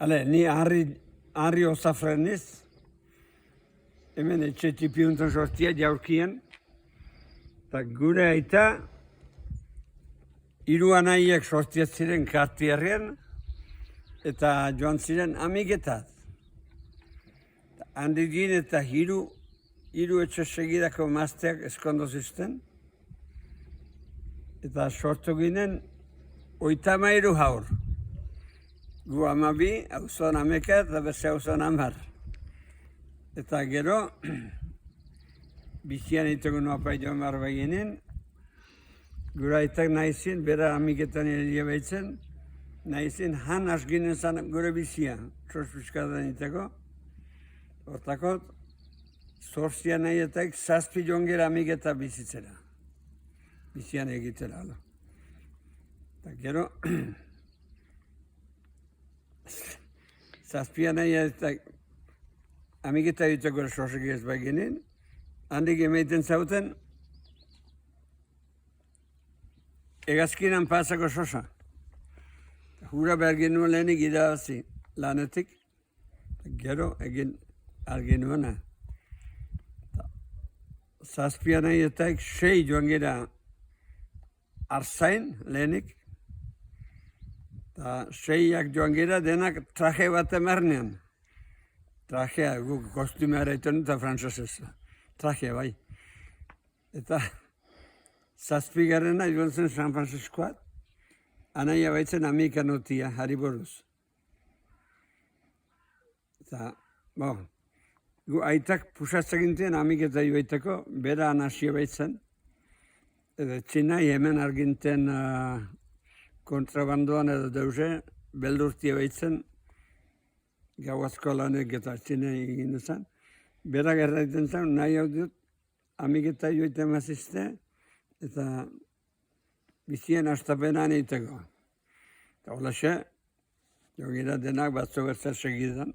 Ni Harri Osafreniz, hemen etxe tipiuntan sortia jaurkien, eta gure aita, hiru anaiek sortiat ziren Kartierren, eta joan ziren amiketat. Handik eta hiru etxe segidako mazteak eskondo zizten, eta sortu ginen 33 haur. Gu 12, hauzon ameka eta beste hauzon 10. Eta gero, bizian itugu nuapai joan behar beginen, gura aitak nahizien, bera amiketan hilia behitzen, nahizien han asginen zan gure bizia, txospizkadan itako. Hortakot, zorzia nahietak zazpi joan gera amiketa bizitzera. Bizian egitera. Eta gero, zazpia nahietak amiketa egiteko zorzek ez baginen, handik emaiten zauten, egazkinan pasako sosa. Hura behar genuen lehenik irabazi lanetik, gero egin algenuena. Zazpia nahietak 6 joan gira arzain lehenik, eta 6ak joan gira denak traje bat emernean. Trajea, guk kostumea eraiten eta frantzesez. Trajea bai. Eta zazpigarrena joan zen San Franciscoat, anaia baitzen amika notia, Hariboruz. Eta, gu aitak pusatzak gintzen amiketa joaiteko, bera anasia baitzen. Eta txinai hemen arginten kontrabandoan edo deuze, beldurtia baitzen, gauazko lanek eta txinai egin duzan. Bera gerraiten zen, nahi hau dut, amiketa joite mazizte, eta bizien astapenan egiteko. Eta hola xe, jo gira denak batzo bertzer segidan.